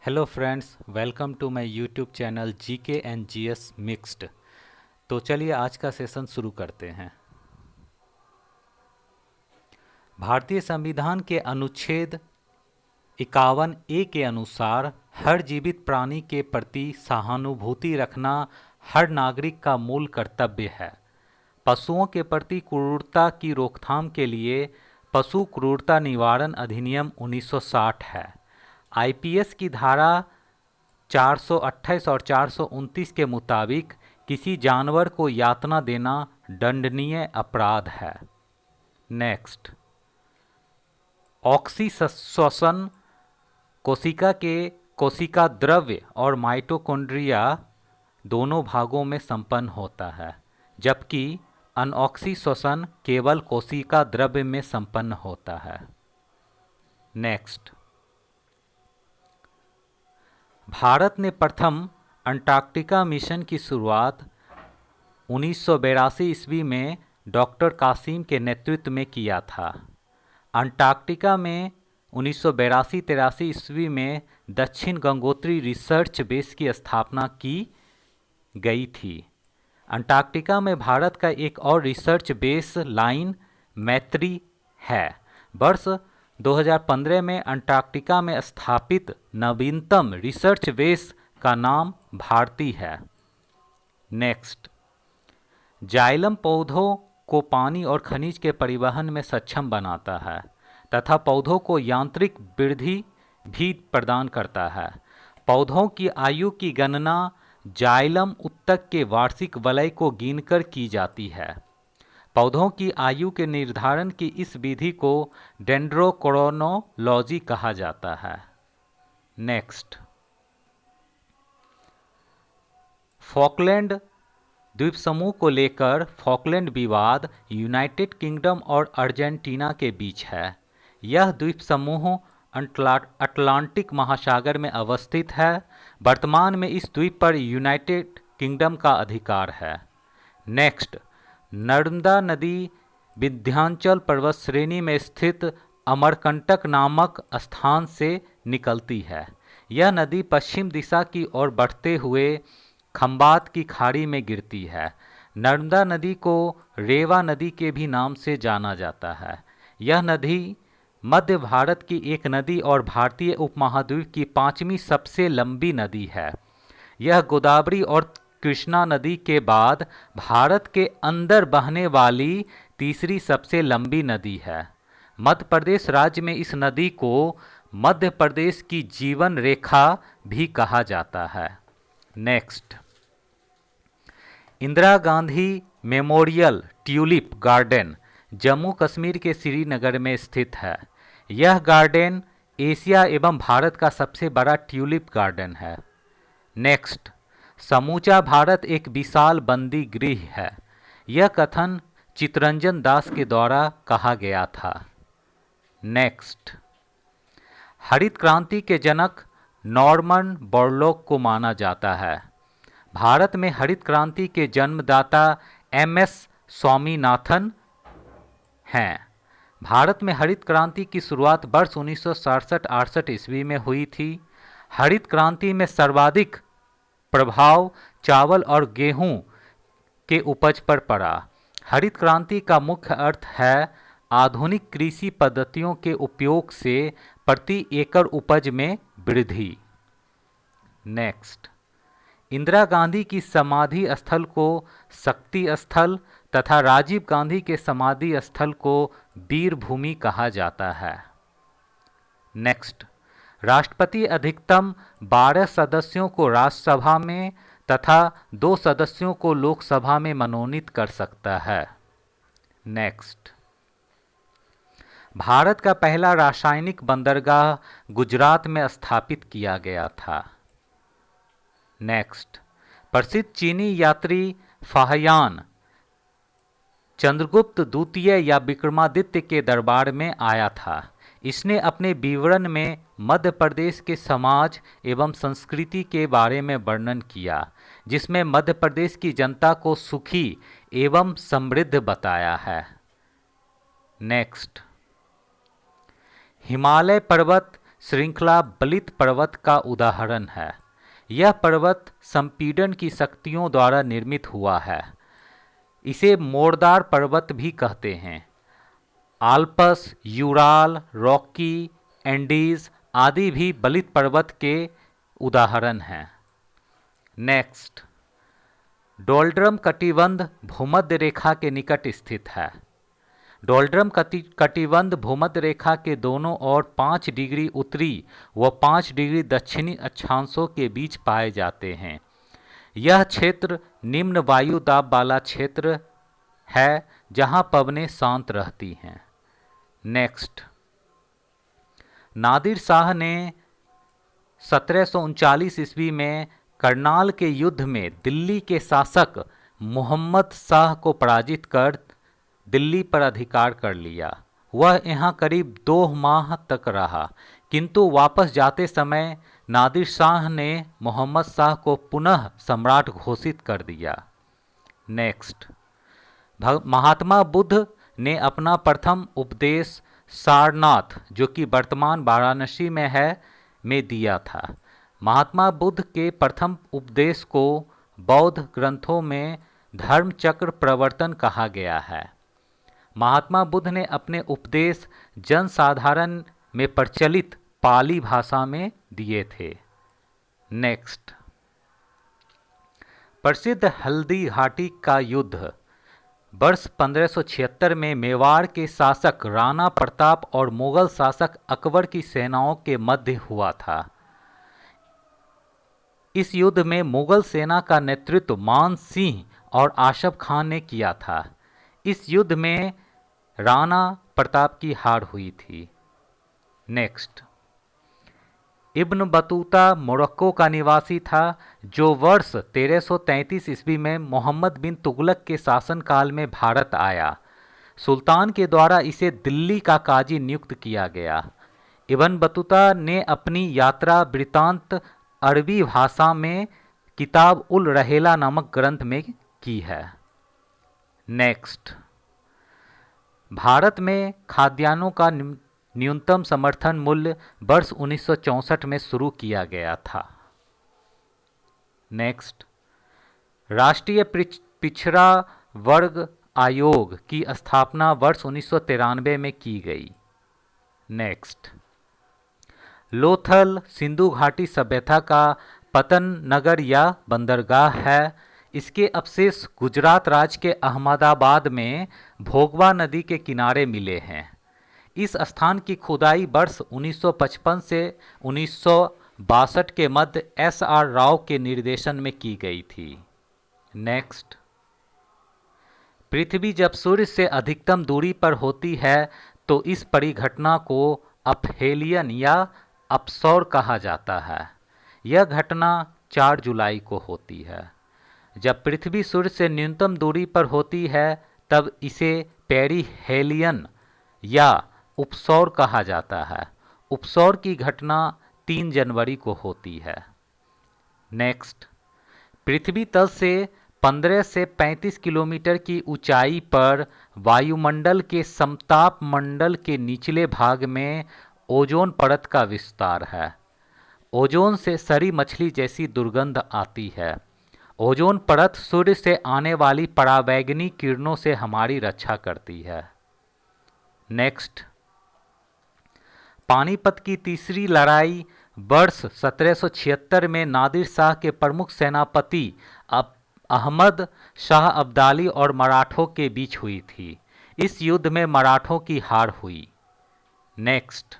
Hello friends, welcome to my YouTube channel GK and GS mixed. तो चलिए आज का सेशन शुरू करते हैं। भारतीय संविधान के अनुच्छेद 51A के अनुसार हर जीवित प्राणी के प्रति सहानुभूति रखना हर नागरिक का मूल कर्तव्य है। पशुओं के प्रति क्रूरता की रोकथाम के लिए पशु क्रूरता निवारण अधिनियम 1960 है। आईपीएस की धारा 428 और 429 के मुताबिक किसी जानवर को यातना देना दंडनीय अपराध है। नेक्स्ट, ऑक्सीश्वसन कोशिका के कोशिका द्रव्य और माइटोकॉन्ड्रिया दोनों भागों में संपन्न होता है, जबकि अनऑक्सीश्वसन केवल कोशिका द्रव्य में संपन्न होता है। नेक्स्ट, भारत ने प्रथम अंटार्कटिका मिशन की शुरुआत 1982 ईस्वी में डॉक्टर कासिम के नेतृत्व में किया था। अंटार्कटिका में 1982-83 ईस्वी में दक्षिण गंगोत्री रिसर्च बेस की स्थापना की गई थी। अंटार्कटिका में भारत का एक और रिसर्च बेस लाइन मैत्री है। वर्ष 2015 में अंटार्कटिका में स्थापित नवीनतम रिसर्च बेस का नाम भारती है। नेक्स्ट, जाइलम पौधों को पानी और खनिज के परिवहन में सक्षम बनाता है तथा पौधों को यांत्रिक वृद्धि भी प्रदान करता है। पौधों की आयु की गणना जाइलम उत्तक के वार्षिक वलय को गिनकर की जाती है। पौधों की आयु के निर्धारण की इस विधि को डेंड्रोक्रोनोलॉजी कहा जाता है। नेक्स्ट, फॉकलैंड द्वीप समूह को लेकर फॉकलैंड विवाद यूनाइटेड किंगडम और अर्जेंटीना के बीच है। यह द्वीप समूह अटलांटिक महासागर में अवस्थित है। वर्तमान में इस द्वीप पर यूनाइटेड किंगडम का अधिकार है। नेक्स्ट, नर्मदा नदी विंध्याचल पर्वत श्रेणी में स्थित अमरकंटक नामक स्थान से निकलती है। यह नदी पश्चिम दिशा की ओर बढ़ते हुए खंबात की खाड़ी में गिरती है। नर्मदा नदी को रेवा नदी के भी नाम से जाना जाता है। यह नदी मध्य भारत की एक नदी और भारतीय उपमहाद्वीप की 5वीं सबसे लंबी नदी है। यह गोदावरी और कृष्णा नदी के बाद भारत के अंदर बहने वाली तीसरी सबसे लंबी नदी है। मध्य प्रदेश राज्य में इस नदी को मध्य प्रदेश की जीवन रेखा भी कहा जाता है। Next, Indira Gandhi memorial tulip garden Jammu Kashmir के श्रीनगर में स्थित है। यह गार्डन एशिया एवं भारत का सबसे बड़ा ट्यूलिप गार्डन है। नेक्स्ट, समूचा भारत एक विशाल बंदी गृह है। यह कथन चित्तरंजन दास के द्वारा कहा गया था। नेक्स्ट, हरित क्रांति के जनक नॉर्मन बोरलॉग को माना जाता है। भारत में हरित क्रांति के जन्मदाता एमएस स्वामीनाथन हैं। भारत में हरित क्रांति की शुरुआत वर्ष 1967-68 ईस्वी में हुई थी। हरित क्रांति में सर्वाधिक प्रभाव चावल और गेहूं के उपज पर पड़ा। हरित क्रांति का मुख्य अर्थ है आधुनिक कृषि पद्धतियों के उपयोग से प्रति एकड़ उपज में वृद्धि। नेक्स्ट, इंदिरा गांधी की समाधि स्थल को शक्ति स्थल तथा राजीव गांधी के समाधि स्थल को वीर भूमि कहा जाता है। नेक्स्ट, राष्ट्रपति अधिकतम 12 सदस्यों को राज्यसभा में तथा 2 सदस्यों को लोकसभा में मनोनीत कर सकता है। नेक्स्ट, भारत का पहला रासायनिक बंदरगाह गुजरात में स्थापित किया गया था। नेक्स्ट, प्रसिद्ध चीनी यात्री फाहियान चंद्रगुप्त द्वितीय या विक्रमादित्य के दरबार में आया था। इसने अपने विवरण में मध्य प्रदेश के समाज एवं संस्कृति के बारे में वर्णन किया, जिसमें मध्य प्रदेश की जनता को सुखी एवं समृद्ध बताया है। नेक्स्ट, हिमालय पर्वत श्रृंखला बलित पर्वत का उदाहरण है। यह पर्वत संपीड़न की शक्तियों द्वारा निर्मित हुआ है। इसे मोरदार पर्वत भी कहते हैं। आल्पस, यूराल, रॉकी, एंडीज आदि भी बलित पर्वत के उदाहरण हैं। नेक्स्ट, डोल्ड्रम कटिबंध भूमध्य रेखा के निकट स्थित है। डोल्ड्रम कटिबंध भूमध्य रेखा के दोनों ओर 5 डिग्री उत्तरी व 5 डिग्री दक्षिणी अक्षांशों के बीच पाए जाते हैं। यह क्षेत्र निम्न वायु दाब वाला क्षेत्र है जहां पवनें शांत रहती हैं। नेक्स्ट, नादिर शाह ने 1739 ईस्वी में करनाल के युद्ध में दिल्ली के शासक मोहम्मद शाह को पराजित कर दिल्ली पर अधिकार कर लिया। वह यहाँ करीब 2 माह तक रहा, किंतु वापस जाते समय नादिर शाह ने मोहम्मद शाह को पुनः सम्राट घोषित कर दिया। नेक्स्ट, महात्मा बुद्ध ने अपना प्रथम उपदेश सारनाथ, जो कि वर्तमान वाराणसी में है, में दिया था। महात्मा बुद्ध के प्रथम उपदेश को बौद्ध ग्रंथों में धर्मचक्र प्रवर्तन कहा गया है। महात्मा बुद्ध ने अपने उपदेश जनसाधारण में प्रचलित पाली भाषा में दिए थे। नेक्स्ट, प्रसिद्ध हल्दी घाटी का युद्ध वर्ष 1576 में मेवाड़ के शासक राणा प्रताप और मुगल शासक अकबर की सेनाओं के मध्य हुआ था। इस युद्ध में मुगल सेना का नेतृत्व मान सिंह और आशफ खान ने किया था। इस युद्ध में राणा प्रताप की हार हुई थी। नेक्स्ट, इब्न बतूता मोरक्को का निवासी था, जो वर्ष 1333 ईस्वी में मोहम्मद बिन तुगलक के शासनकाल में भारत आया। सुल्तान के द्वारा इसे दिल्ली का काजी नियुक्त किया गया। इब्न बतूता ने अपनी यात्रा वृत्तांत अरबी भाषा में किताब उल रहेला नामक ग्रंथ में की है। नेक्स्ट, भारत में खाद्यान्नों का न्यूनतम समर्थन मूल्य वर्ष 1964 में शुरू किया गया था। नेक्स्ट, राष्ट्रीय पिछड़ा वर्ग आयोग की स्थापना वर्ष 1993 में की गई। नेक्स्ट, लोथल सिंधु घाटी सभ्यता का पतन नगर या बंदरगाह है। इसके अवशेष गुजरात राज्य के अहमदाबाद में भोगवा नदी के किनारे मिले हैं। इस स्थान की खुदाई वर्ष 1955 से 1962 के मध्य एस.आर. राव के निर्देशन में की गई थी। नेक्स्ट, पृथ्वी जब सूर्य से अधिकतम दूरी पर होती है तो इस परिघटना को अपहेलियन या अपसौर कहा जाता है। यह घटना 4 जुलाई को होती है। जब पृथ्वी सूर्य से न्यूनतम दूरी पर होती है तब इसे पेरिहेलियन या उपसौर कहा जाता है। उपसौर की घटना 3 जनवरी को होती है। नेक्स्ट, पृथ्वी तल से 15 से 35 किलोमीटर की ऊंचाई पर वायुमंडल के समताप मंडल के निचले भाग में ओजोन परत का विस्तार है। ओजोन से सरी मछली जैसी दुर्गंध आती है। ओजोन परत सूर्य से आने वाली पराबैंगनी किरणों से हमारी रक्षा करती है। नेक्स्ट, पानीपत की तीसरी लड़ाई वर्ष 1776 में नादिर शाह के प्रमुख सेनापति अहमद शाह अब्दाली और मराठों के बीच हुई थी। इस युद्ध में मराठों की हार हुई। नेक्स्ट,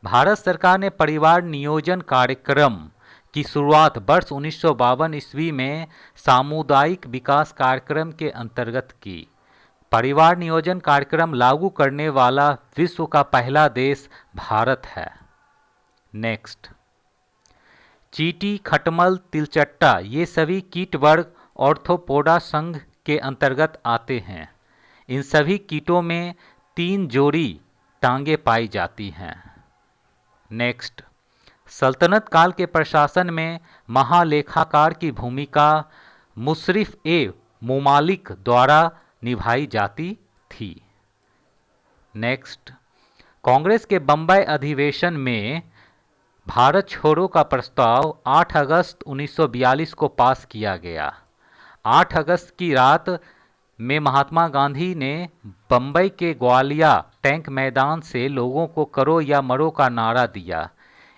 भारत सरकार ने परिवार नियोजन कार्यक्रम की शुरुआत वर्ष 1952 ईस्वी में सामुदायिक विकास कार्यक्रम के अंतर्गत की। परिवार नियोजन कार्यक्रम लागू करने वाला विश्व का पहला देश भारत है। नेक्स्ट, चींटी, खटमल, तिलचट्टा ये सभी कीट वर्ग ऑर्थोपोडा संघ के अंतर्गत आते हैं। इन सभी कीटों में 3 जोड़ी टांगे पाई जाती हैं। नेक्स्ट, सल्तनत काल के प्रशासन में महालेखाकार की भूमिका मुशर्रिफ ए मुमालिक द्वारा निभाई जाती थी। नेक्स्ट, कांग्रेस के बम्बई अधिवेशन में भारत छोड़ो का प्रस्ताव 8 अगस्त 1942 को पास किया गया। 8 अगस्त की रात में महात्मा गांधी ने बंबई के ग्वालिया टैंक मैदान से लोगों को करो या मरो का नारा दिया।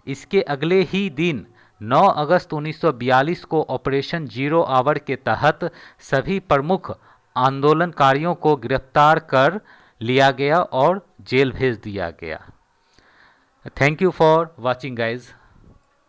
इसके अगले ही दिन 9 अगस्त 1942 को ऑपरेशन जीरो आवर के तहत सभी प्रमुख आंदोलनकारियों को गिरफ्तार कर लिया गया और जेल भेज दिया गया। Thank you for watching guys.